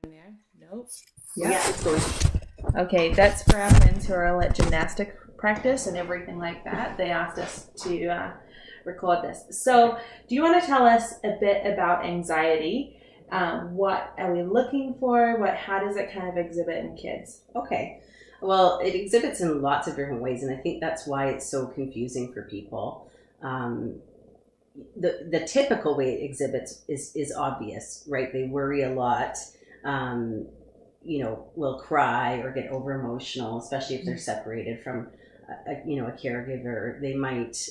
in there? Nope. Yeah, it's going. Okay, that's for our friends who are at gymnastic practice and everything like that. They asked us to record this. So, do you want to tell us a bit about anxiety? What are we looking for? How does it kind of exhibit in kids? Okay. Well, it exhibits in lots of different ways, and I think that's why it's so confusing for people. The typical way it exhibits is obvious, right? They worry a lot, will cry or get over emotional, especially if they're separated from a caregiver. They might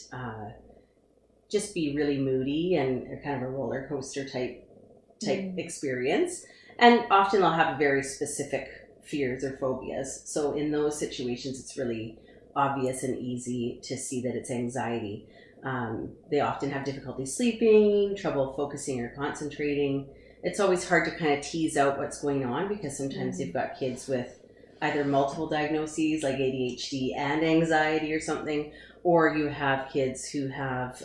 just be really moody and kind of a roller coaster type experience, and often they'll have very specific fears or phobias. So in those situations, it's really obvious and easy to see that it's anxiety. They often have difficulty sleeping, trouble focusing or concentrating. It's always hard to kind of tease out what's going on because sometimes you've got kids with either multiple diagnoses like ADHD and anxiety or something, or you have kids who have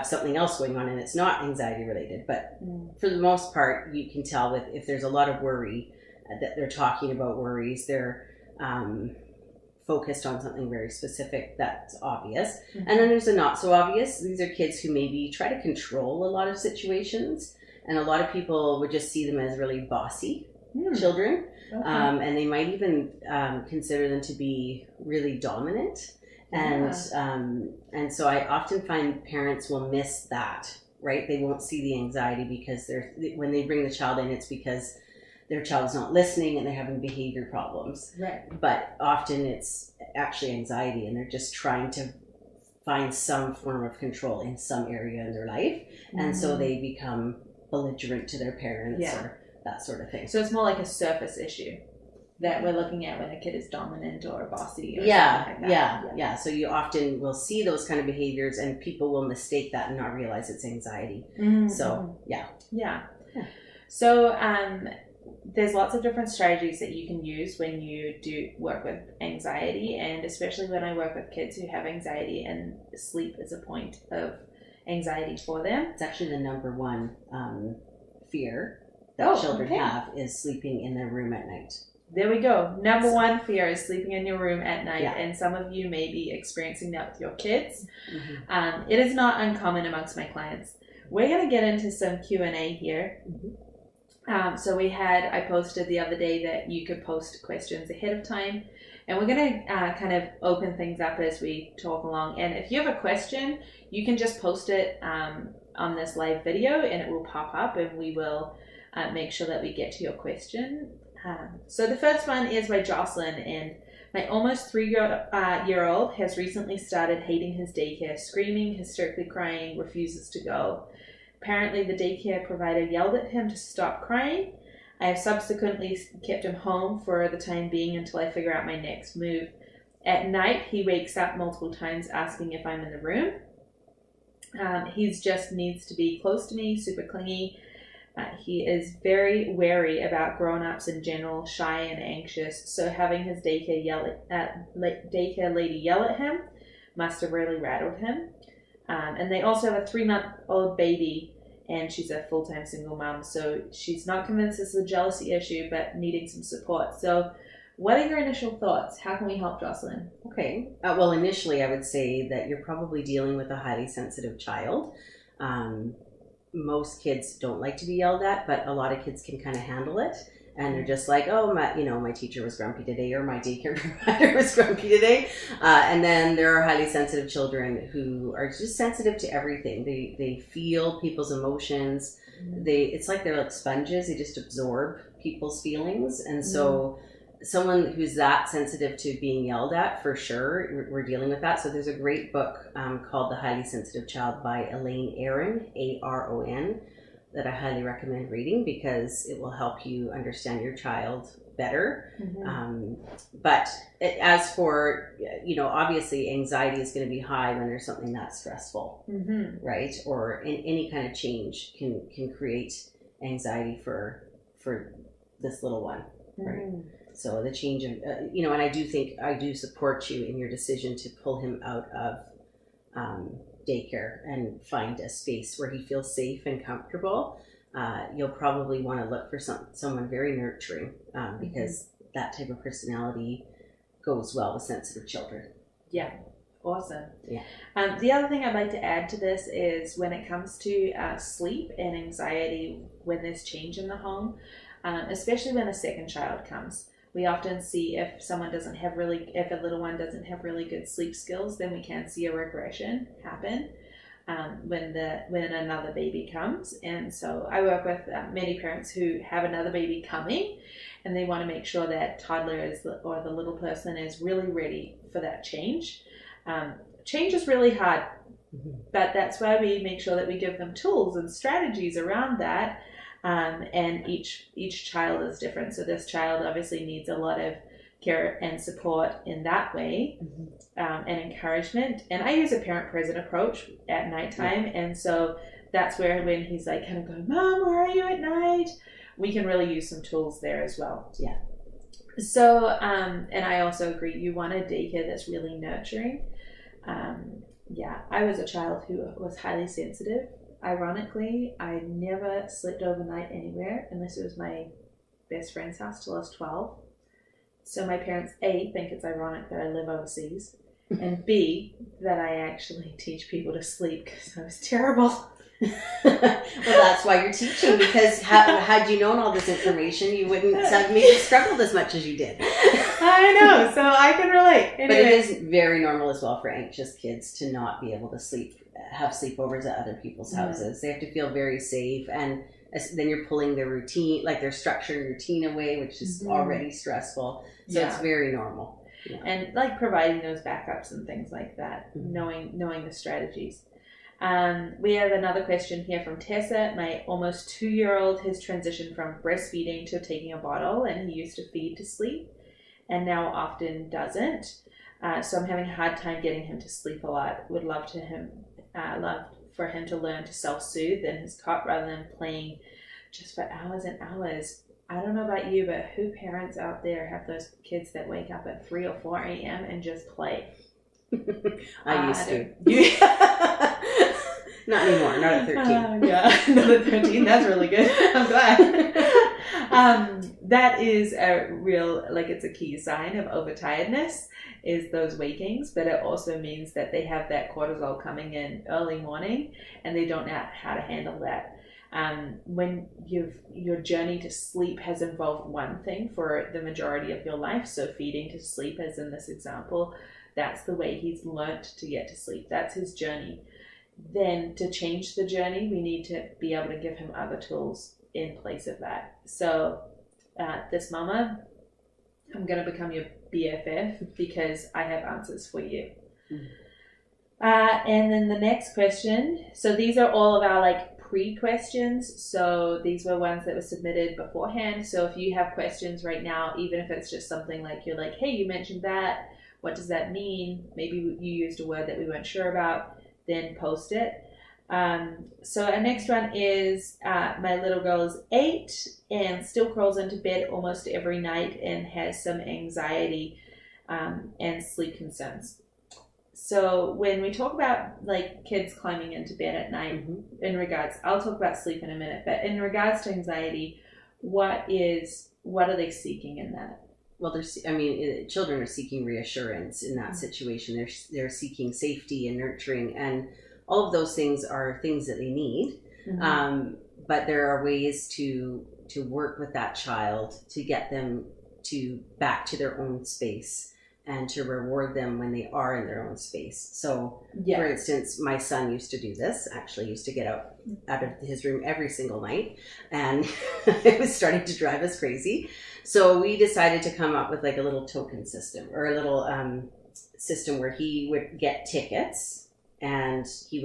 something else going on and it's not anxiety related. But for the most part, you can tell if there's a lot of worry that they're talking about worries, they're focused on something very specific, that's obvious. And then there's the not so obvious. These are kids who maybe try to control a lot of situations, and a lot of people would just see them as really bossy children. Okay. And they might even consider them to be really dominant. And so I often find parents will miss that, right? They won't see the anxiety because when they bring the child in, it's because their child's not listening and they're having behavior problems. Right. But often it's actually anxiety and they're just trying to find some form of control in some area in their life. And so they become belligerent to their parents or that sort of thing. So it's more like a surface issue that we're looking at when a kid is dominant or bossy or something like that. Yeah. So you often will see those kind of behaviors and people will mistake that and not realize it's anxiety. So, yeah. So, there's lots of different strategies that you can use when you do work with anxiety, and especially when I work with kids who have anxiety, and sleep is a point of anxiety for them. It's actually the number one fear that children have is sleeping in their room at night. There we go. Number one fear is sleeping in your room at night, and some of you may be experiencing that with your kids. It is not uncommon amongst my clients. We're going to get into some Q&A here. So I posted the other day that you could post questions ahead of time, and we're going to kind of open things up as we talk along. And if you have a question, you can just post it on this live video and it will pop up, and we will make sure that we get to your question. So the first one is by Jocelyn, and my almost 3-year-old has recently started hating his daycare, screaming, hysterically crying, refuses to go. Apparently, the daycare provider yelled at him to stop crying. I have subsequently kept him home for the time being until I figure out my next move. At night, he wakes up multiple times asking if I'm in the room. He just needs to be close to me, super clingy. He is very wary about grown-ups in general, shy and anxious, so having his daycare lady yell at him must have really rattled him. And they also have a 3-month-old baby, and she's a full-time single mom, so she's not convinced it's a jealousy issue, but needing some support. So what are your initial thoughts? How can we help Jocelyn? Okay. Well, initially, I would say that you're probably dealing with a highly sensitive child. Most kids don't like to be yelled at, but a lot of kids can kind of handle it. And they're just like, oh, my teacher was grumpy today, or my daycare provider was grumpy today. And then there are highly sensitive children who are just sensitive to everything. They feel people's emotions. It's like they're like sponges. They just absorb people's feelings. And so someone who's that sensitive to being yelled at, for sure, we're dealing with that. So there's a great book called The Highly Sensitive Child by Elaine Aron, Aron, that I highly recommend reading because it will help you understand your child better. But as for, obviously anxiety is going to be high when there's something that's stressful, right? Or any kind of change can create anxiety for this little one, right? So the change of, and I do support you in your decision to pull him out of daycare and find a space where he feels safe and comfortable. you'll probably want to look for someone very nurturing, because that type of personality goes well with sensitive children. Yeah. Awesome. Yeah. The other thing I'd like to add to this is when it comes to sleep and anxiety when there's change in the home, especially when a second child comes. We often see if a little one doesn't have really good sleep skills, then we can see a regression happen when another baby comes. And so I work with many parents who have another baby coming, and they want to make sure that toddler or the little person is really ready for that change. Change is really hard, but that's why we make sure that we give them tools and strategies around that. And each child is different. So this child obviously needs a lot of care and support in that way, and encouragement. And I use a parent-present approach at nighttime. Yeah. And so that's where when he's like kind of going, Mom, where are you at night? We can really use some tools there as well. Yeah. So, and I also agree, you want a daycare that's really nurturing. I was a child who was highly sensitive. Ironically, I never slept overnight anywhere unless it was my best friend's house till I was 12. So my parents, A, think it's ironic that I live overseas, and B, that I actually teach people to sleep because I was terrible. Well, that's why you're teaching, because had you known all this information, you wouldn't have maybe struggled as much as you did. I know, so I can relate. Anyway. But it is very normal as well for anxious kids to not be able to have sleepovers at other people's houses. They have to feel very safe, and then you're pulling their routine, like their structure and routine away, which is already stressful. So it's very normal. Yeah. And like providing those backups and things like that, knowing the strategies. We have another question here from Tessa. My almost 2-year-old has transitioned from breastfeeding to taking a bottle, and he used to feed to sleep and now often doesn't. So I'm having a hard time getting him to sleep a lot. Would love for him to learn to self-soothe in his cot rather than playing just for hours and hours. I don't know about you, but who parents out there have those kids that wake up at 3 or 4 a.m. and just play? I used to. Not anymore, not at 13. Not at 13. That's really good. I'm glad. That is a real, it's a key sign of overtiredness is those wakings, but it also means that they have that cortisol coming in early morning and they don't know how to handle that. When your journey to sleep has involved one thing for the majority of your life, so feeding to sleep, as in this example, that's the way he's learnt to get to sleep. That's his journey. Then to change the journey, we need to be able to give him other tools in place of that. So this mama, I'm going to become your BFF because I have answers for you. And then the next question. So these are all of our pre-questions. So these were ones that were submitted beforehand. So if you have questions right now, even if it's just something like you're like, hey, you mentioned that. What does that mean? Maybe you used a word that we weren't sure about. Then post it. So our next one is my little girl is 8 and still crawls into bed almost every night and has some anxiety and sleep concerns. So when we talk about kids climbing into bed at night, I'll talk about sleep in a minute, but in regards to anxiety, what are they seeking in that? Well, children are seeking reassurance in that situation. They're seeking safety and nurturing, and all of those things are things that they need. But there are ways to work with that child to get them back to their own space and to reward them when they are in their own space. So, for instance, my son used to do this. Actually, used to get out of his room every single night, and it was starting to drive us crazy. So we decided to come up with a little token system, or a little system where he would get tickets, and so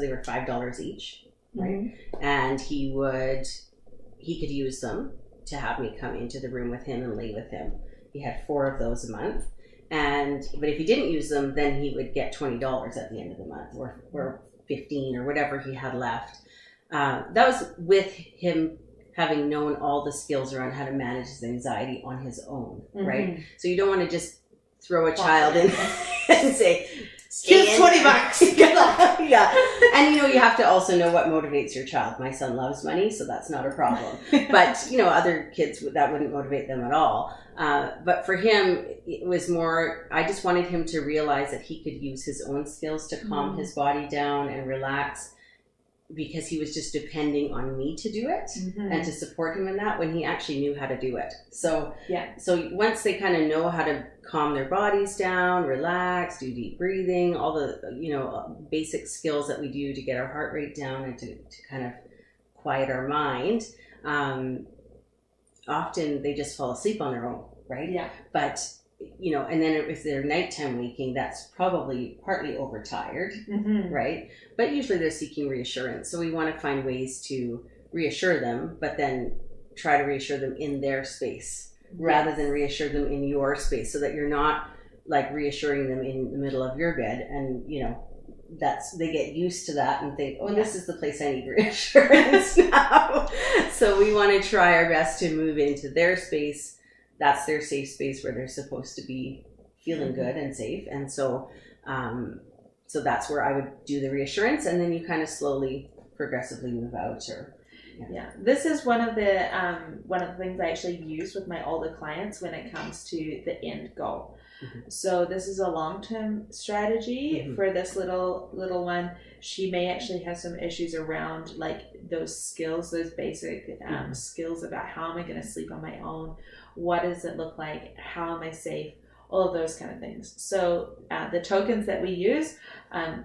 they were $5 each, right? And he could use them to have me come into the room with him and lay with him. He had 4 of those a month. But if he didn't use them, then he would get $20 at the end of the month, or $15 or whatever he had left. That was with him having known all the skills around how to manage his anxiety on his own, right? So you don't want to just throw a child in and say, Here's $20. Good luck. Yeah. And, you have to also know what motivates your child. My son loves money, so that's not a problem. But, other kids, that wouldn't motivate them at all. But for him, it was more, I just wanted him to realize that he could use his own skills to calm his body down and relax, because he was just depending on me to do it and to support him in that when he actually knew how to do it. So once they kind of know how to calm their bodies down, relax, do deep breathing, all the basic skills that we do to get our heart rate down and to kind of quiet our mind, often they just fall asleep on their own, right? Yeah. But and then if they're nighttime waking, that's probably partly overtired, right? But usually they're seeking reassurance. So we want to find ways to reassure them, but then try to reassure them in their space rather than reassure them in your space, so that you're not like reassuring them in the middle of your bed. And, they get used to that and think, this is the place I need reassurance now. So we want to try our best to move into their space. That's their safe space where they're supposed to be feeling good and safe. And so that's where I would do the reassurance, and then you kind of slowly, progressively move out. This is one of the things I actually use with my older clients when it comes to the end goal. So this is a long-term strategy for this little one. She may actually have some issues around like those skills, those basic skills about how am I going to sleep on my own? What does it look like? How am I safe? All of those kind of things. So the tokens that we use,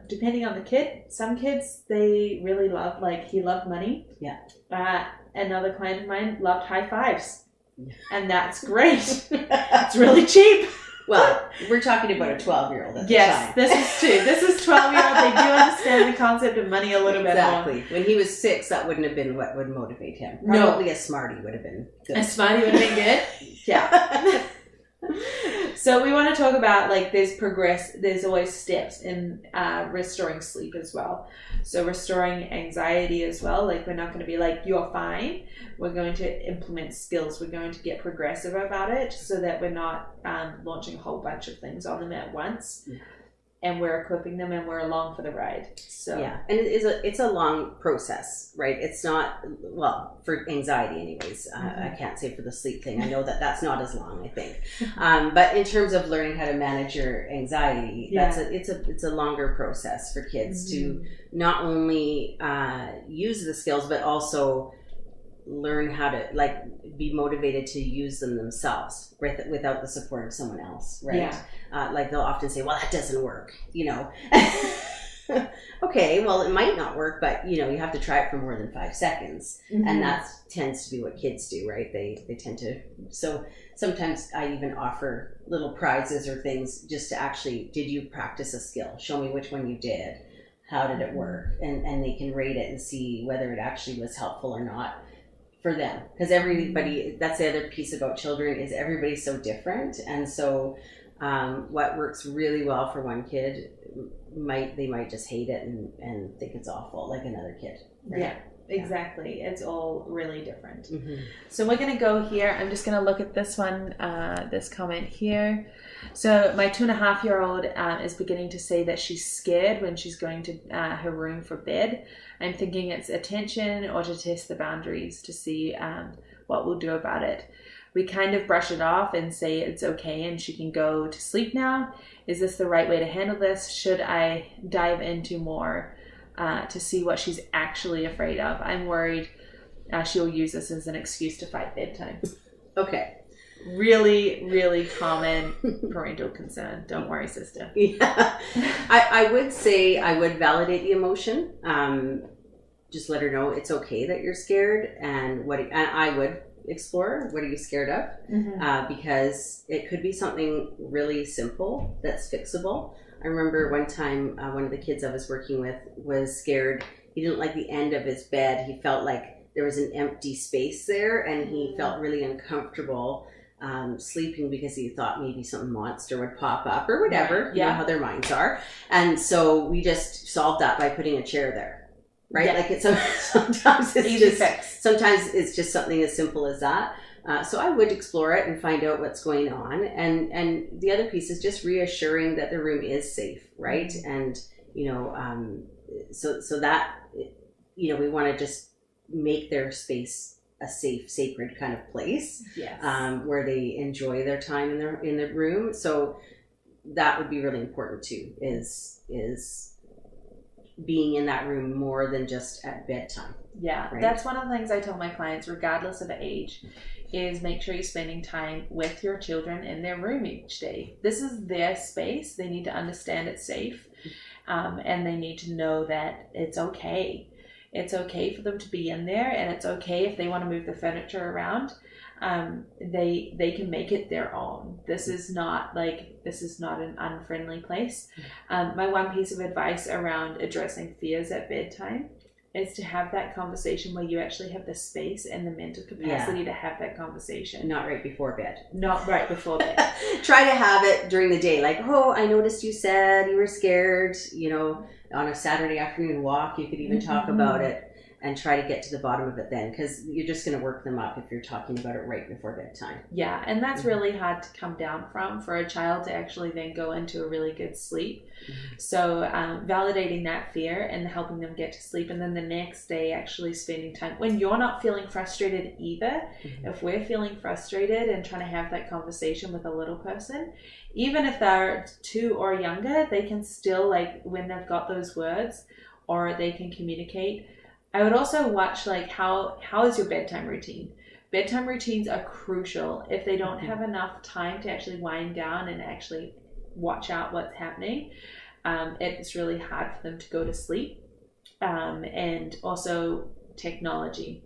depending on the kid, some kids, they really love, like he loved money. Yeah. Another client of mine loved high fives. And that's great. It's really cheap. Well, we're talking about a 12-year-old at the time. This is true. This is 12-year-old. They do understand the concept of money a little bit more. Exactly. When he was 6, that wouldn't have been what would motivate him. Probably a Smartie would have been good. A Smartie would have been good? Yeah. So we want to talk about like there's always steps in restoring sleep as well. So restoring anxiety as well. Like we're not going to be like, you're fine. We're going to implement skills. We're going to get progressive about it so that we're not launching a whole bunch of things on them at once. Yeah. And we're equipping them and we're along for the ride. So yeah, and it's a long process, right? It's not, well, for anxiety anyways. I can't say for the sleep thing. I know that's not as long, I think. But in terms of learning how to manage your anxiety, it's a longer process for kids to not only use the skills, but also learn how to like be motivated to use them themselves without the support of someone else, right? Like they'll often say, well, that doesn't work, Okay, well, it might not work, but you have to try it for more than 5 seconds. And that tends to be what kids do, right? They tend to. So sometimes I even offer little prizes or things just to actually, did you practice a skill? Show me which one you did. How did it work? And they can rate it and see whether it actually was helpful or not for them, because everybody, that's the other piece about children, is everybody's so different. And so what works really well for one kid they might just hate it and think it's awful, like another kid, right? Yeah, exactly. It's all really different. So we're going to go here. I'm just going to look at this one, this comment here. So my 2.5-year-old is beginning to say that she's scared when she's going to her room for bed. I'm thinking it's attention or to test the boundaries to see what we'll do about it. We kind of brush it off and say it's okay and she can go to sleep now. Is this the right way to handle this? Should I dive into more to see what she's actually afraid of? I'm worried she'll use this as an excuse to fight bedtime. Okay. Really, really common parental concern. Don't worry, sister. Yeah. I would say I would validate the emotion. Just let her know it's okay that you're scared, and I would explore, what are you scared of? Because it could be something really simple that's fixable. I remember one time one of the kids I was working with was scared. He didn't like the end of his bed. He felt like there was an empty space there, and he felt really uncomfortable sleeping because he thought maybe some monster would pop up or whatever. You know how their minds are. And so we just solved that by putting a chair there. Right? Like sometimes it's just something as simple as that. So I would explore it and find out what's going on. And the other piece is just reassuring that the room is safe, right? And, so that, we want to just make their space a safe, sacred kind of place. Yes. Where they enjoy their time in the room. So that would be really important too, is being in that room more than just at bedtime. Yeah, right? That's one of the things I tell my clients, regardless of age, is make sure you're spending time with your children in their room each day. This is their space. They need to understand it's safe, and they need to know that it's okay. It's okay for them to be in there, and it's okay if they want to move the furniture around. They can make it their own. This is not an unfriendly place. My one piece of advice around addressing fears at bedtime is to have that conversation where you actually have the space and the mental capacity to have that conversation. Not right before bed. Not right before bed. Try to have it during the day. Like, oh, I noticed you said you were scared, on a Saturday afternoon walk. You could even talk about it and try to get to the bottom of it then, because you're just going to work them up if you're talking about it right before bedtime. Yeah, and that's really hard to come down from for a child to actually then go into a really good sleep. So validating that fear and helping them get to sleep, and then the next day actually spending time when you're not feeling frustrated either. If we're feeling frustrated and trying to have that conversation with a little person, even if they're 2 or younger, they can still, when they've got those words, or they can communicate. I would also watch how is your bedtime routine? Bedtime routines are crucial. If they don't have enough time to actually wind down and actually watch out what's happening, it's really hard for them to go to sleep. And also technology.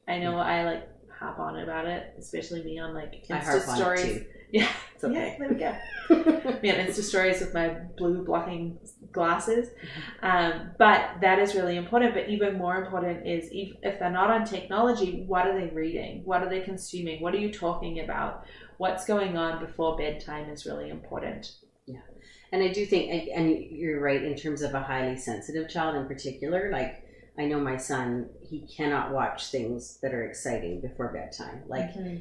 I know I harp on about it, especially me on Insta stories. Yeah, it's okay. Yeah, there we go. Me on Insta stories with my blue blocking glasses. But that is really important. But even more important is if they're not on technology, what are they reading? What are they consuming? What are you talking about? What's going on before bedtime is really important. Yeah. And I do think, and you're right, in terms of a highly sensitive child in particular, I know my son, he cannot watch things that are exciting before bedtime.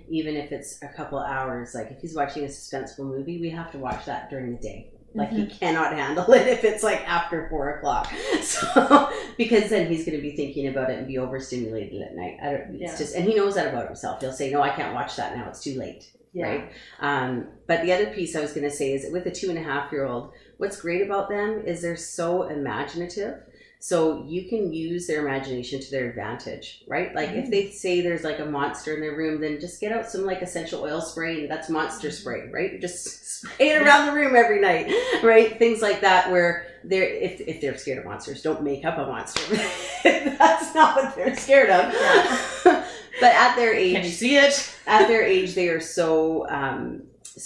Even if it's a couple hours, if he's watching a suspenseful movie, we have to watch that during the day. He cannot handle it if it's after 4 o'clock. So, because then he's going to be thinking about it and be overstimulated at night. And he knows that about himself. He'll say, no, I can't watch that now. It's too late. Yeah. Right. But the other piece I was going to say is with a 2.5-year-old, what's great about them is they're so imaginative. So you can use their imagination to their advantage, right? If they say there's a monster in their room, then just get out some essential oil spray, and that's monster spray, right? Just spray it around the room every night, right? Things like that, where if they're scared of monsters, don't make up a monster. That's not what they're scared of. Yeah. But at their age, can you see it? At their age, they are so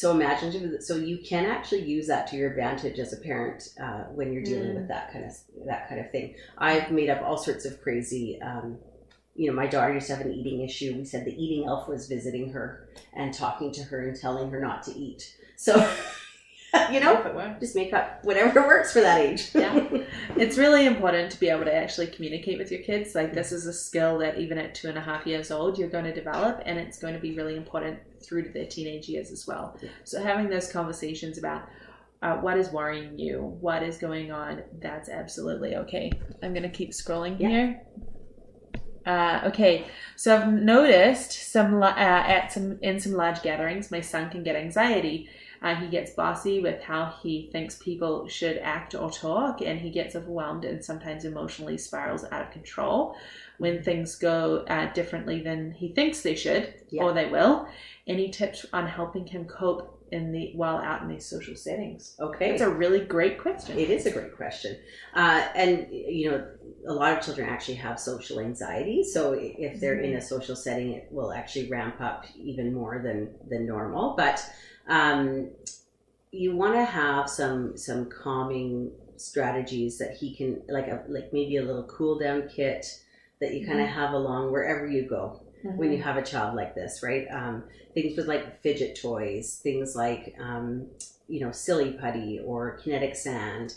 imaginative. So you can actually use that to your advantage as a parent when you're dealing with that kind of thing. I've made up all sorts of crazy. My daughter used to have an eating issue. We said the eating elf was visiting her and talking to her and telling her not to eat. So. Just make up whatever works for that age. Yeah. It's really important to be able to actually communicate with your kids. This is a skill that even at 2.5 years old, you're going to develop, and it's going to be really important through to their teenage years as well. Yeah. So having those conversations about what is worrying you, what is going on, that's absolutely okay. I'm going to keep scrolling here. Okay, so I've noticed in some large gatherings, my son can get anxiety. He gets bossy with how he thinks people should act or talk, and he gets overwhelmed and sometimes emotionally spirals out of control when things go differently than he thinks they should or they will. Any tips on helping him cope while out in these social settings? Okay. It's a really great question. It is a great question. And, a lot of children actually have social anxiety. So if they're in a social setting, it will actually ramp up even more than normal. But you want to have some calming strategies that he can, maybe a little cool down kit that you kind of have along wherever you go when you have a child like this, right? Things with fidget toys, things like silly putty or kinetic sand,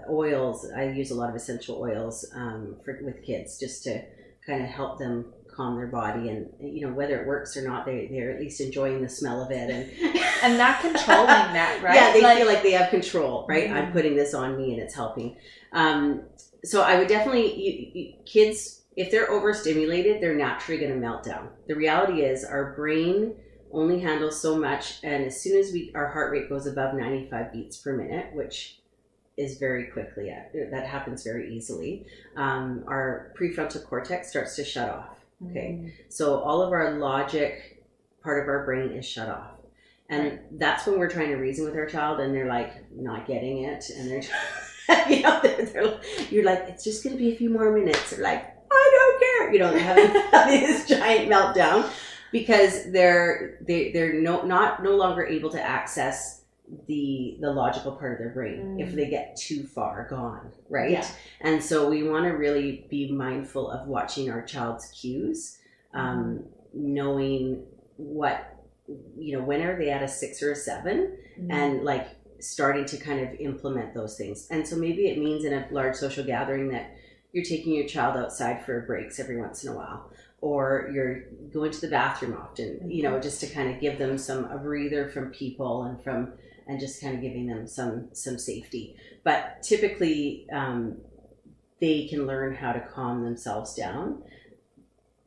oils. I use a lot of essential oils with kids just to kind of help them calm their body, and whether it works or not, they're at least enjoying the smell of it, and not controlling that, right? Yeah, they feel like they have control, right? I'm putting this on me and it's helping. So I would definitely, kids, if they're overstimulated, they're naturally going to melt down. The reality is our brain only handles so much, and as soon as our heart rate goes above 95 beats per minute, which is very quickly, that happens very easily, our prefrontal cortex starts to shut off. Okay, so all of our logic part of our brain is shut off, and that's when we're trying to reason with our child, and they're like not getting it, and they're you're like, it's just going to be a few more minutes. They're like, I don't care. They're having this giant meltdown because they're no longer able to access the logical part of their brain if they get too far gone, right? Yeah. And so we want to really be mindful of watching our child's cues, knowing what, when are they at a 6 or a 7, and like starting to kind of implement those things. And so maybe it means in a large social gathering that you're taking your child outside for breaks every once in a while, or you're going to the bathroom often, just to kind of give them a breather from people and just kind of giving them some safety. But typically they can learn how to calm themselves down.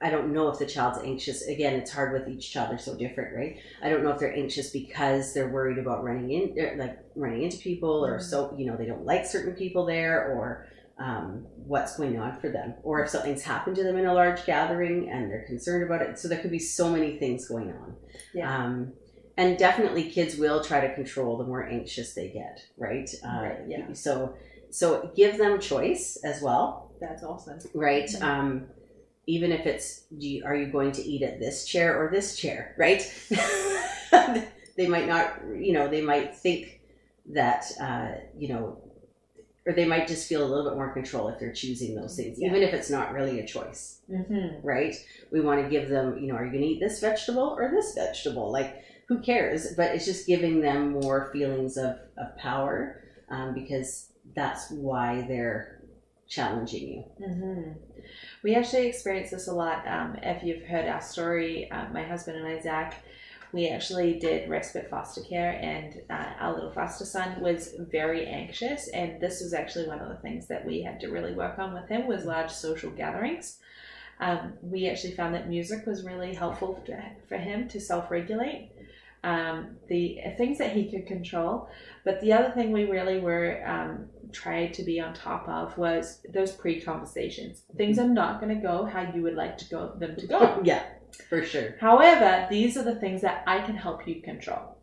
I don't know if the child's anxious. Again, it's hard with each child. They're so different, right? I don't know if they're anxious because they're worried about running into people, or so, they don't like certain people there, or what's going on for them, or if something's happened to them in a large gathering and they're concerned about it. So there could be so many things going on. Yeah. And definitely kids will try to control the more anxious they get, right? Yeah. So give them choice as well. That's awesome. Right. Mm-hmm. Even if it's, are you going to eat at this chair or this chair, right? They might not, they might think that, or they might just feel a little bit more control if they're choosing those things, even if it's not really a choice, right? We want to give them, are you going to eat this vegetable or this vegetable? Like, who cares? But it's just giving them more feelings of power, because that's why they're challenging you. We actually experience this a lot. If you've heard our story, my husband and I, Zach, we actually did respite foster care, and our little foster son was very anxious, and this was actually one of the things that we had to really work on with him, was large social gatherings. We actually found that music was really helpful for him to self-regulate, the things that he could control. But the other thing we really were tried to be on top of was those pre-conversations. Things are not going to go how you would like them to go. Yeah, for sure. However, these are the things that I can help you control.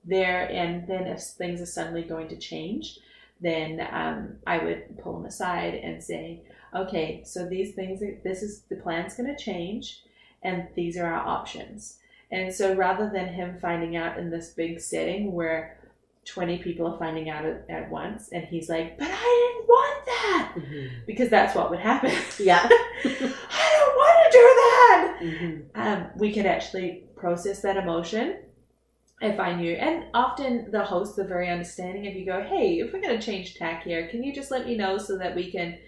And then if things are suddenly going to change, then I would pull them aside and say, okay, so these things, the plan's going to change, and these are our options. And so rather than him finding out in this big setting where 20 people are finding out at once, and he's like, but I didn't want that, because that's what would happen. Yeah. I don't want to do that. We could actually process that emotion if I knew. And often the hosts are very understanding. If you go, hey, if we're going to change tack here, can you just let me know so that we can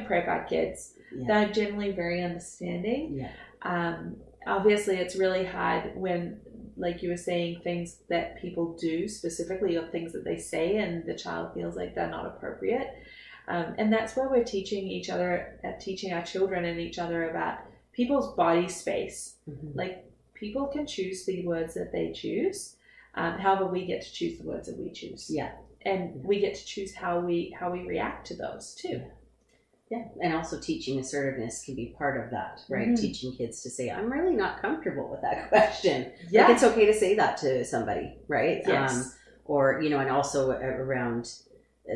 prep our kids? Yeah. They're generally very understanding. Yeah. Obviously, it's really hard when, like you were saying, things that people do specifically, or things that they say, and the child feels like they're not appropriate. And that's where we're teaching our children and each other about people's body space. Like, people can choose the words that they choose. However, we get to choose the words that we choose. Yeah. And we get to choose how we react to those too. Yeah, and also teaching assertiveness can be part of that, right? Teaching kids to say, I'm really not comfortable with that question. Yeah. Like, it's okay to say that to somebody, right? Yes. Or, and also around,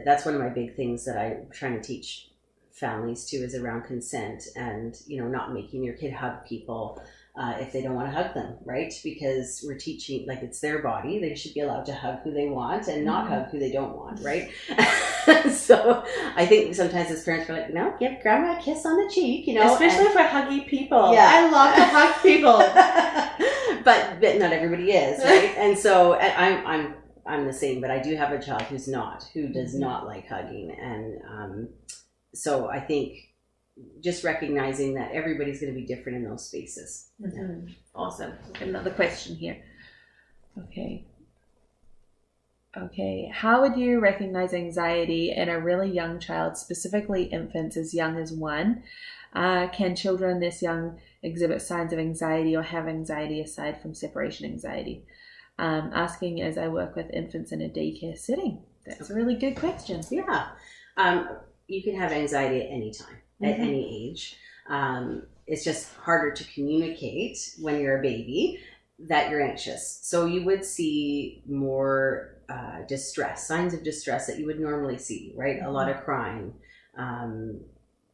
that's one of my big things that I'm trying to teach families too, is around consent, and, not making your kid hug people if they don't want to hug them, right? Because we're teaching, like, it's their body. They should be allowed to hug who they want and not hug who they don't want, right? So I think sometimes as parents, we're like, no, give grandma a kiss on the cheek, Especially for huggy people. Yeah. I love to hug people. but not everybody is, right? And so I'm the same, but I do have a child who does not like hugging. And so I think, just recognizing that everybody's going to be different in those spaces. Mm-hmm. Awesome. Another question here. Okay. How would you recognize anxiety in a really young child, specifically infants as young as 1? Can children this young exhibit signs of anxiety or have anxiety aside from separation anxiety? Asking as I work with infants in a daycare setting. That's a really good question. Yeah. You can have anxiety at any time, at any age. It's just harder to communicate when you're a baby that you're anxious. So you would see more distress, signs of distress that you would normally see, right? A lot of crying,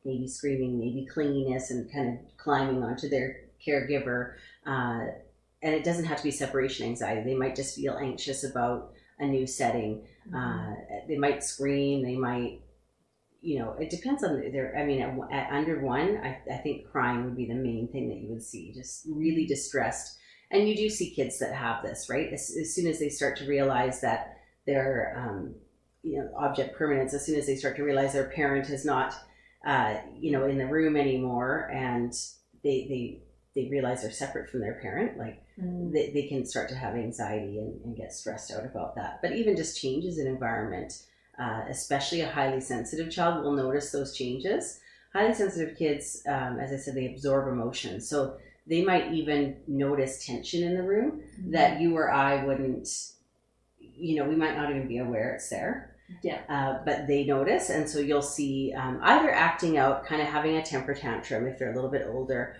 maybe screaming, maybe clinginess and kind of climbing onto their caregiver. And it doesn't have to be separation anxiety. They might just feel anxious about a new setting. They might scream, they might, it depends on at under 1, I think crying would be the main thing that you would see, just really distressed. And you do see kids that have this, right? As soon as they start to realize that their, object permanence, as soon as they start to realize their parent is not, in the room anymore, and they realize they're separate from their parent, they can start to have anxiety and get stressed out about that. But even just changes in environment, especially a highly sensitive child will notice those changes. Highly sensitive kids, as I said, they absorb emotion. So they might even notice tension in the room that you or I wouldn't, we might not even be aware it's there. Yeah. But they notice. And so you'll see either acting out, kind of having a temper tantrum if they're a little bit older,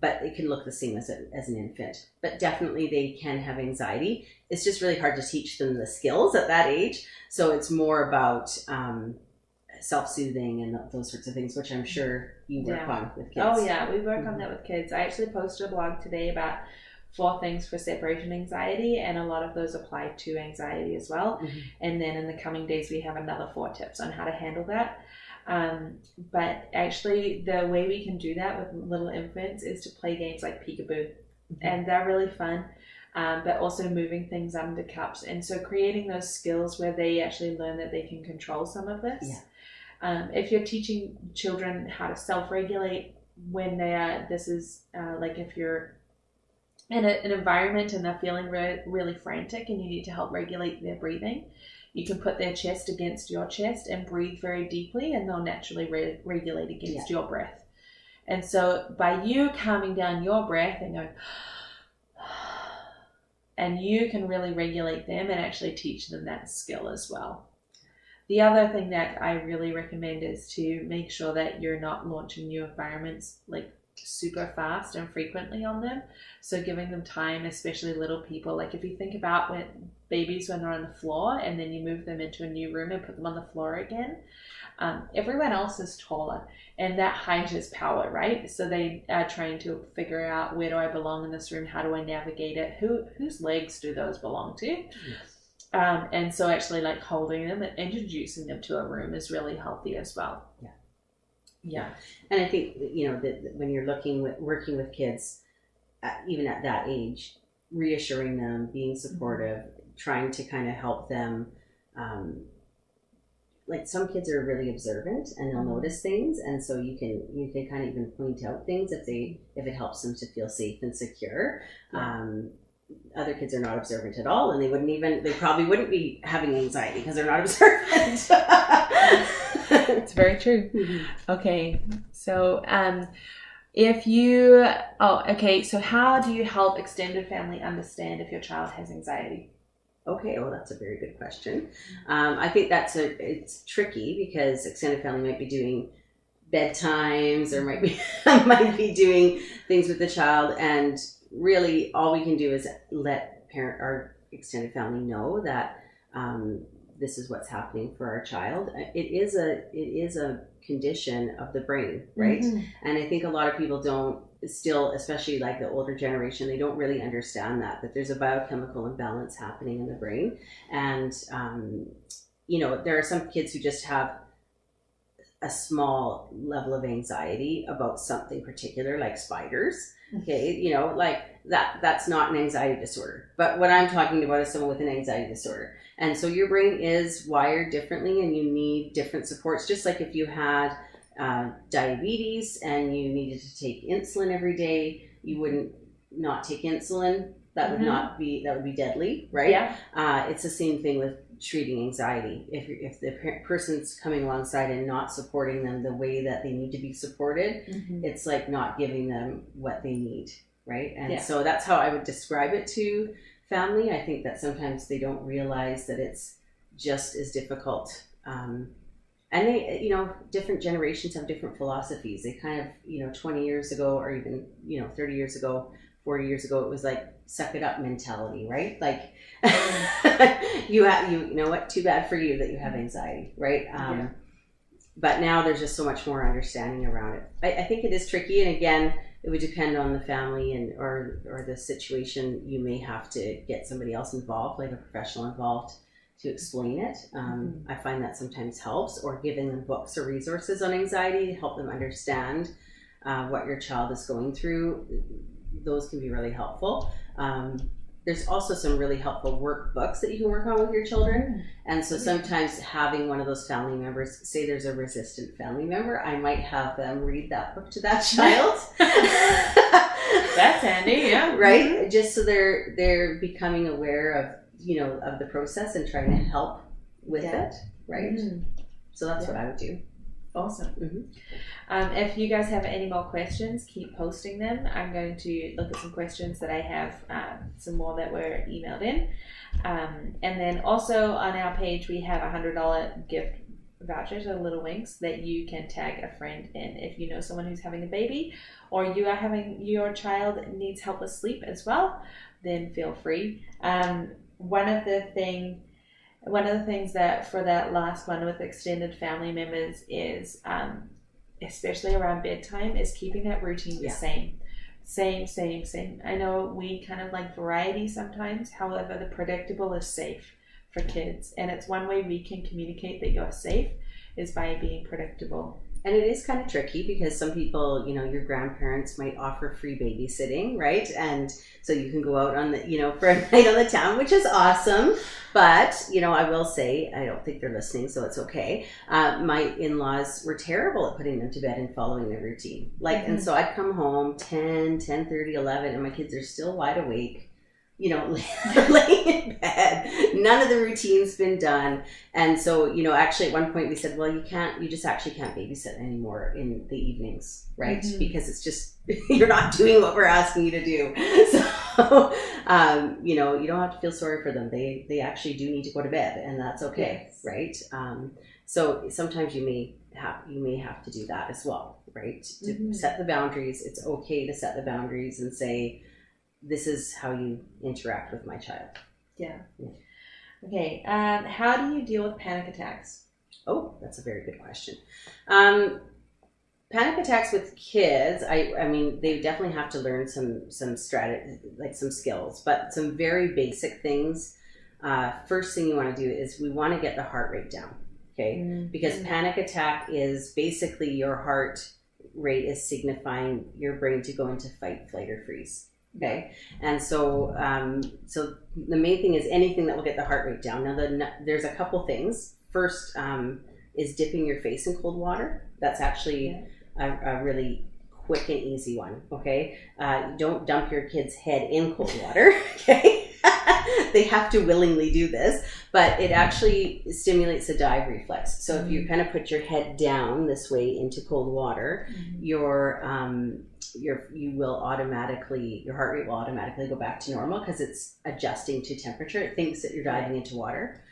but it can look the same as an infant. But definitely they can have anxiety. It's just really hard to teach them the skills at that age. So it's more about self-soothing and those sorts of things, which I'm sure you work on with kids. Oh yeah, we work on that with kids. I actually posted a blog today about 4 things for separation anxiety, and a lot of those apply to anxiety as well. And then in the coming days we have another 4 tips on how to handle that. But actually the way we can do that with little infants is to play games like peekaboo, and they're really fun. But also moving things under cups, and so creating those skills where they actually learn that they can control some of this. If you're teaching children how to self-regulate when they are, this is if you're in an environment and they're feeling really frantic and you need to help regulate their breathing, you can put their chest against your chest and breathe very deeply, and they'll naturally regulate against your breath. And so by you calming down your breath and going, and you can really regulate them and actually teach them that skill as well. The other thing that I really recommend is to make sure that you're not launching new environments super fast and frequently on them. So giving them time, especially little people. If you think about when babies, when they're on the floor and then you move them into a new room and put them on the floor again, everyone else is taller, and that height is power, right? So they are trying to figure out, where do I belong in this room? How do I navigate it? Whose legs do those belong to? Yes. And so actually holding them and introducing them to a room is really healthy as well. Yeah. And I think, that when you're working with kids, even at that age, reassuring them, being supportive, trying to kind of help them. Some kids are really observant and they'll notice things, and so you can kind of even point out things if it helps them to feel safe and secure. Other kids are not observant at all, and they probably wouldn't be having anxiety because they're not observant. It's very true. Okay, so so how do you help extended family understand if your child has anxiety? Okay, well, that's a very good question. I think it's tricky because extended family might be doing bedtimes or might be doing things with the child, and really all we can do is let our extended family know that this is what's happening for our child. It is a condition of the brain, right? And I think a lot of people don't still, especially the older generation, they don't really understand that there's a biochemical imbalance happening in the brain. And there are some kids who just have a small level of anxiety about something particular, like spiders. Okay, that's not an anxiety disorder. But what I'm talking about is someone with an anxiety disorder. And so your brain is wired differently and you need different supports. Just like if you had diabetes and you needed to take insulin every day, you wouldn't not take insulin. That would not be, that would be deadly, right? Yeah. It's the same thing with treating anxiety. If the person's coming alongside and not supporting them the way that they need to be supported, it's like not giving them what they need, right? And so that's how I would describe it to family. I think that sometimes they don't realize that it's just as difficult. And they, you know, different generations have different philosophies. They kind of, you know, 20 years ago or even, you know, 30 years ago, 40 years ago, it was like suck it up mentality, right? Like you know what, too bad for you that you have anxiety, right? But now there's just so much more understanding around it. I think it is tricky, and again, it would depend on the family and or the situation. You may have to get somebody else involved, like a professional involved, to explain it. I find that sometimes helps, or giving them books or resources on anxiety to help them understand what your child is going through. Those can be really helpful. There's also some really helpful workbooks that you can work on with your children. And so sometimes having one of those family members, say there's a resistant family member, I might have them read that book to that child. That's handy, yeah. Right? Just so they're becoming aware of, you know, of the process and trying to help with it, right? So that's what I would do. Awesome. If you guys have any more questions, keep posting them. I'm going to look at some questions that I have, some more that were emailed in. And then also on our page, we have $100 gift vouchers or little winks that you can tag a friend in. If you know someone who's having a baby, or you are having, your child needs help with sleep as well, then feel free. One of the things that for that last one with extended family members is, especially around bedtime, is keeping that routine the same. I know we kind of like variety sometimes. However, the predictable is safe for kids. And it's one way we can communicate that you're safe is by being predictable. And it is kind of tricky because some people, you know, your grandparents might offer free babysitting, right? And so you can go out on the, you know, for a night on the town, which is awesome. But, you know, I will say, I don't think they're listening, so it's okay. My in-laws were terrible at putting them to bed and following their routine. Like, and so I'd come home 10:30, 11, and my kids are still wide awake, you know, laying in bed. None of the routine's been done. And so, you know, actually at one point we said, well, you just actually can't babysit anymore in the evenings, right? Because it's just, you're not doing what we're asking you to do. So, you know, you don't have to feel sorry for them. They actually do need to go to bed, and that's okay, right? So sometimes you may have to do that as well, right? To set the boundaries. It's okay to set the boundaries and say, this is how you interact with my child. Yeah. Okay. How do you deal with panic attacks? Oh, that's a very good question. Panic attacks with kids, I mean, they definitely have to learn some strategy, like some skills, but some very basic things. First thing you want to do is we want to get the heart rate down, okay? Because panic attack is basically your heart rate is signifying your brain to go into fight, flight, or freeze. Okay, and so so the main thing is anything that will get the heart rate down. Now, there's a couple things. First is dipping your face in cold water. That's actually a really quick and easy one. Okay, don't dump your kid's head in cold water. Okay, they have to willingly do this, but it actually stimulates the dive reflex. So if you kind of put your head down this way into cold water, your heart rate will automatically go back to normal because it's adjusting to temperature. It thinks that you're diving into water.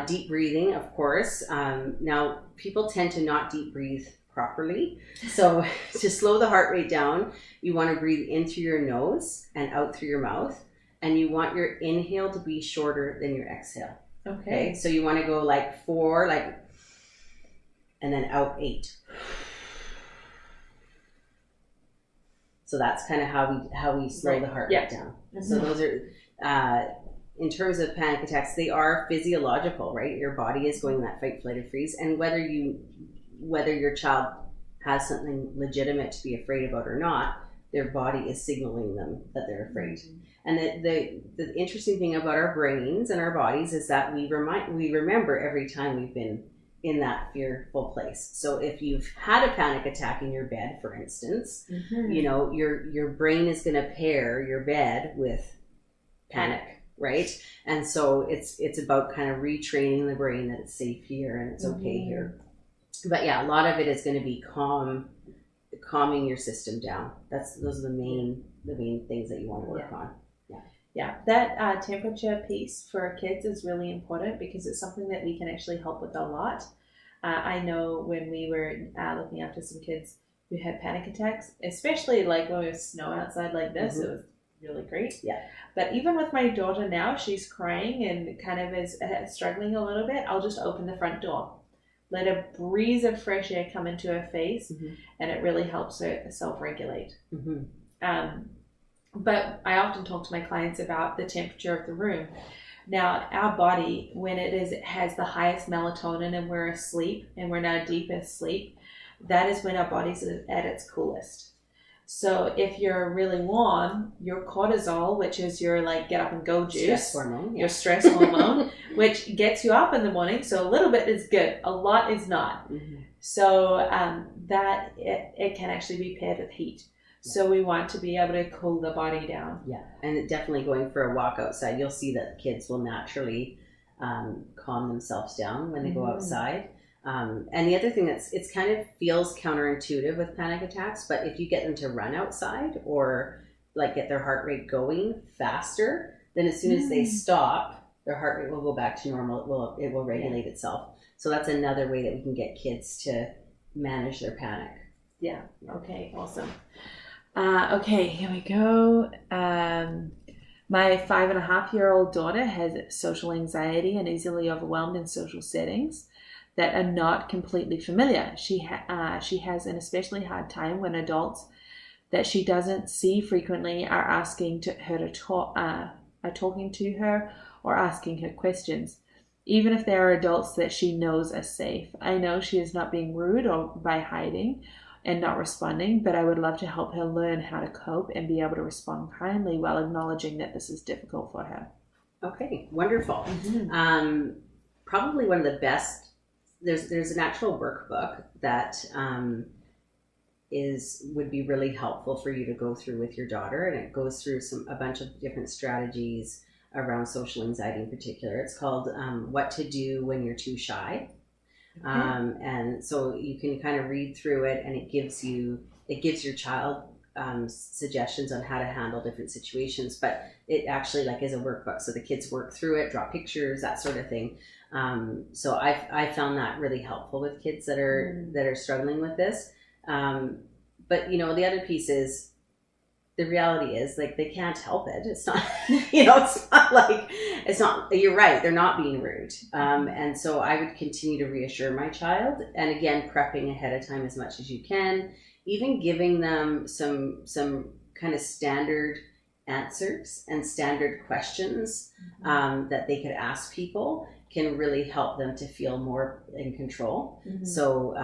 Deep breathing, of course. Now, people tend to not deep breathe properly. So to slow the heart rate down, you want to breathe in through your nose and out through your mouth. And you want your inhale to be shorter than your exhale. Okay. So you want to go like 4, and then out 8. So that's kind of how we slow the heart rate down. So those are, in terms of panic attacks, they are physiological, right? Your body is going that fight, flight, or freeze. And whether your child has something legitimate to be afraid about or not, their body is signaling them that they're afraid. And the interesting thing about our brains and our bodies is that we remember every time we've been in that fearful place. So if you've had a panic attack in your bed, for instance, you know, your brain is going to pair your bed with panic, right? And so it's about kind of retraining the brain that it's safe here and it's okay here. But yeah, a lot of it is going to be calming your system down. Those are the main things that you want to work on. Yeah, that temperature piece for kids is really important because it's something that we can actually help with a lot. I know when we were looking after some kids who had panic attacks, especially like when it was snow outside like this, it was really great. Yeah. But even with my daughter now, she's crying and kind of is struggling a little bit. I'll just open the front door, let a breeze of fresh air come into her face, and it really helps her self-regulate. But I often talk to my clients about the temperature of the room. Now, our body, when it has the highest melatonin and we're asleep and we're in our deepest sleep, that is when our body's at its coolest. So if you're really warm, your cortisol, which is your like get up and go juice, stress hormone, your stress hormone, which gets you up in the morning. So a little bit is good, a lot is not. So that it can actually be paired with heat. So we want to be able to cool the body down. Yeah, and definitely going for a walk outside, you'll see that kids will naturally calm themselves down when they go outside. And the other thing it's kind of feels counterintuitive with panic attacks, but if you get them to run outside or like get their heart rate going faster, then as soon as they stop, their heart rate will go back to normal. It will regulate itself. So that's another way that we can get kids to manage their panic. Yeah. Okay. Awesome. Okay, here we go. My 5.5-year-old daughter has social anxiety and easily overwhelmed in social settings that are not completely familiar. She has an especially hard time when adults that she doesn't see frequently are asking her to talk, are talking to her or asking her questions, even if there are adults that she knows are safe. I know she is not being rude or by hiding and not responding, but I would love to help her learn how to cope and be able to respond kindly while acknowledging that this is difficult for her. Okay, wonderful. Probably one of the best, there's an actual workbook that would be really helpful for you to go through with your daughter, and it goes through a bunch of different strategies around social anxiety in particular. It's called What to Do When You're Too Shy. And so you can kind of read through it, and it gives your child suggestions on how to handle different situations, but it actually like is a workbook, so the kids work through it, draw pictures, that sort of thing. So I found that really helpful with kids that are struggling with this. But you know, the other piece is, the reality is, like, they can't help it. It's not, it's not, you're right, they're not being rude. And so I would continue to reassure my child. And again, prepping ahead of time as much as you can, even giving them some kind of standard answers and standard questions that they could ask people can really help them to feel more in control. So,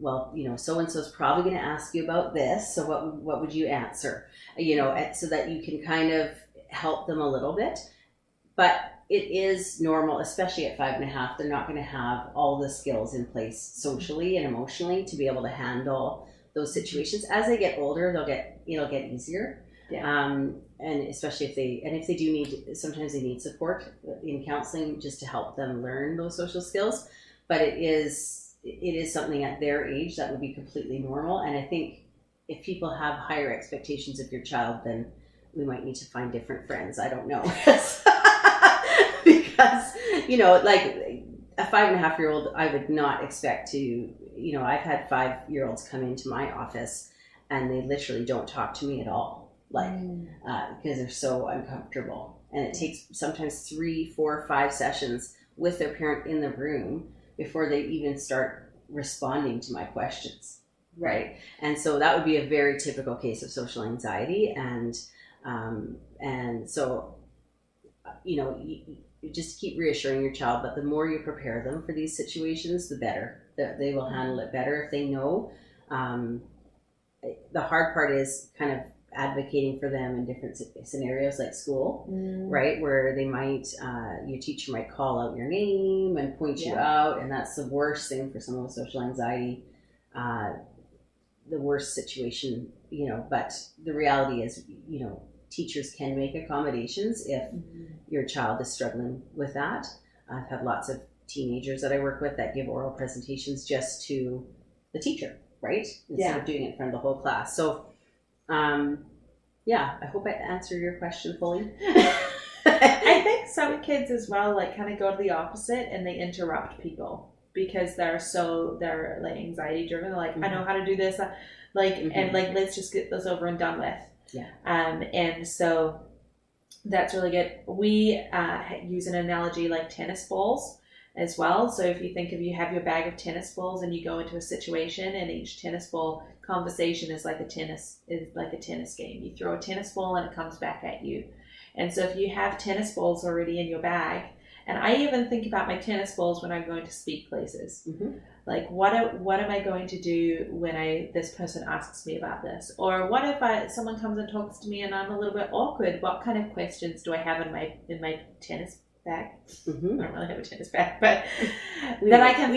well, you know, so-and-so's probably going to ask you about this. So what would you answer? You know, so that you can kind of help them a little bit. But it is normal, especially at 5.5, they're not going to have all the skills in place socially and emotionally to be able to handle those situations. As they get older, it'll get easier. And especially if they do sometimes they need support in counseling just to help them learn those social skills. But it is something at their age that would be completely normal. And I think if people have higher expectations of your child, then we might need to find different friends. I don't know. Because, you know, like a 5.5-year-old, I would not expect to, you know, I've had 5-year-olds come into my office and they literally don't talk to me at all. Because they're so uncomfortable, and it takes sometimes 3, 4, 5 sessions with their parent in the room before they even start responding to my questions, right? And so that would be a very typical case of social anxiety, and so, you know, you just keep reassuring your child, but the more you prepare them for these situations, the better. They will handle it better if they know. The hard part is kind of advocating for them in different scenarios like school, right? Where they might, your teacher might call out your name and point you out, and that's the worst thing for someone with social anxiety, the worst situation, but the reality is, teachers can make accommodations if your child is struggling with that. I've had lots of teenagers that I work with that give oral presentations just to the teacher, right? Instead of doing it in front of the whole class. So, I hope I answered your question fully. I think some kids as well, like, kind of go to the opposite and they interrupt people because they're like anxiety driven. They're like, I know how to do this, and let's just get this over and done with. Yeah. And so that's really good. We use an analogy like tennis balls as well. So if you think of, you have your bag of tennis balls and you go into a situation, and each tennis ball conversation is like a tennis game. You throw a tennis ball and it comes back at you. And so if you have tennis balls already in your bag, and I even think about my tennis balls when I'm going to speak places. Like, what am I going to do when this person asks me about this? Or what if someone comes and talks to me and I'm a little bit awkward? What kind of questions do I have in my tennis bag? I don't really have a tennis bag, but that I can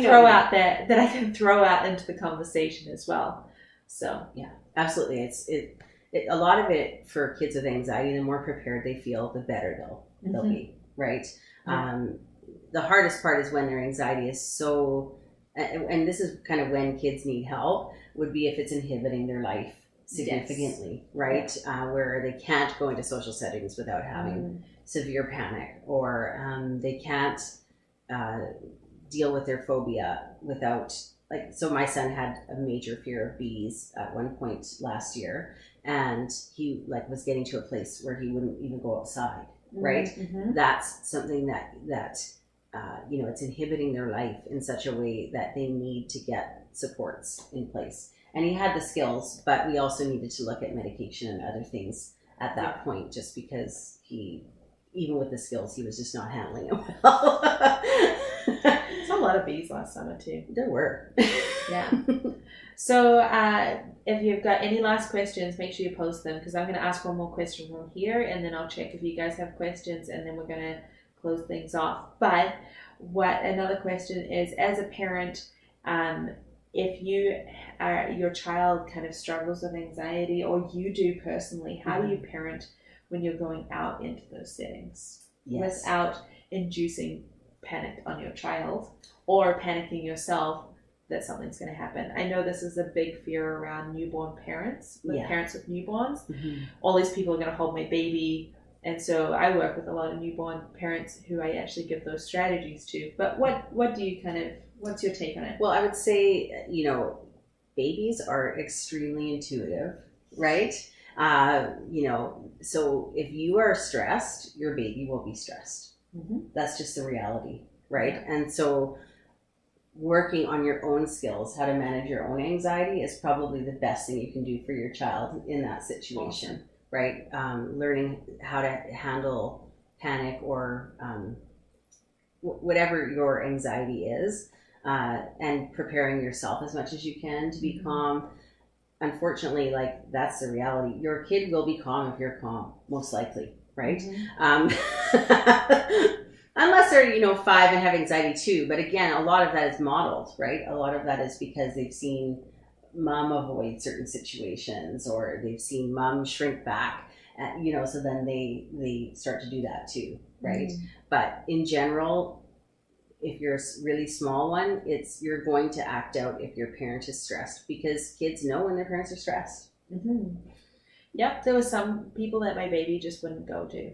throw out into the conversation as well. So yeah, absolutely. It's a lot of it for kids with anxiety. The more prepared they feel, the better they'll be, right? The hardest part is when their anxiety is so, and this is kind of when kids need help, would be if it's inhibiting their life significantly, right? Where they can't go into social settings without having severe panic, or they can't deal with their phobia without, like, so my son had a major fear of bees at one point last year, and he was getting to a place where he wouldn't even go outside, right? That's something that it's inhibiting their life in such a way that they need to get supports in place. And he had the skills, but we also needed to look at medication and other things at that point, just because even with the skills, he was just not handling it well. There's a lot of bees last summer too. There were. Yeah. So if you've got any last questions, make sure you post them, because I'm going to ask one more question from here, and then I'll check if you guys have questions, and then we're going to close things off. But another question is, as a parent, if your child kind of struggles with anxiety, or you do personally, how do you parent when you're going out into those settings without inducing panic on your child or panicking yourself that something's going to happen? I know this is a big fear around newborn parents, parents with newborns. All these people are going to hold my baby. And so I work with a lot of newborn parents who I actually give those strategies to. But what do you what's your take on it? Well, I would say, babies are extremely intuitive, right? So if you are stressed, your baby will be stressed. That's just the reality, right? Yeah. And so working on your own skills, how to manage your own anxiety, is probably the best thing you can do for your child in that situation. Awesome. Right? Learning how to handle panic or whatever your anxiety is, and preparing yourself as much as you can to be calm. Unfortunately, that's the reality. Your kid will be calm if you're calm, most likely, right? Unless they're, 5 and have anxiety too. But again, a lot of that is modeled, right? A lot of that is because they've seen mom avoid certain situations, or they've seen mom shrink back, so then they start to do that too, right? But in general, if you're a really small one, you're going to act out if your parent is stressed, because kids know when their parents are stressed. Yep, there were some people that my baby just wouldn't go to,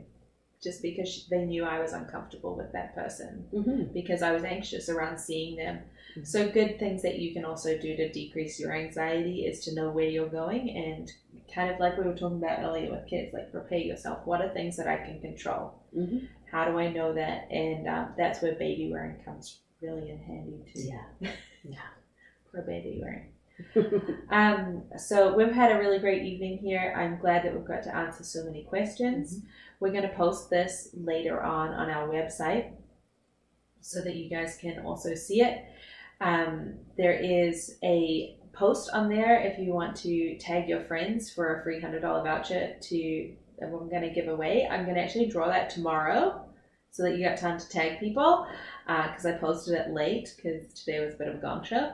just because they knew I was uncomfortable with that person, because I was anxious around seeing them. So good things that you can also do to decrease your anxiety is to know where you're going, and kind of like we were talking about earlier with kids, prepare yourself. What are things that I can control? How do I know that? And that's where baby wearing comes really in handy too. Yeah. For baby wearing. So we've had a really great evening here. I'm glad that we've got to answer so many questions. We're going to post this later on our website so that you guys can also see it. There is a post on there if you want to tag your friends for a free $100 voucher that we're going to give away. I'm going to actually draw that tomorrow so that you got time to tag people, because I posted it late because today was a bit of a gong show.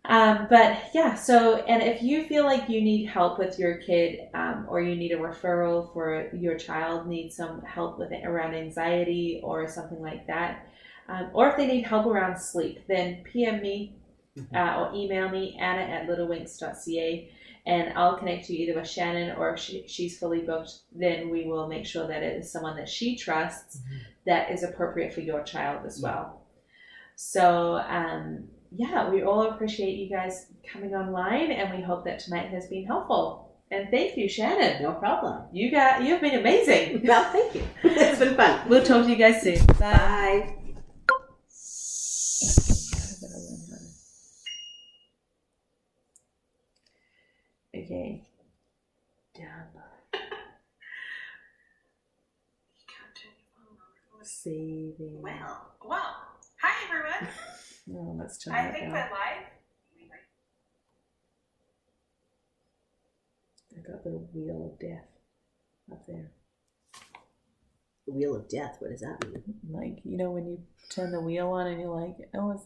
But yeah, so, and if you feel like you need help with your kid, or you need a referral for your child, needs some help with it around anxiety or something like that, or if they need help around sleep, then PM me or email me, anna@littlewinks.ca, and I'll connect you either with Shannon, or if she's fully booked, then we will make sure that it is someone that she trusts that is appropriate for your child as well. So, yeah, we all appreciate you guys coming online, and we hope that tonight has been helpful. And thank you, Shannon. No problem. You've been amazing. Well, thank you. It's been fun. We'll talk to you guys soon. Bye. Okay. Download. Saving. Well. Hi, everyone. No, let's turn I that think down. we're live. I got the wheel of death up there. The wheel of death. What does that mean? Like, you know, when you turn the wheel on and you're like, oh,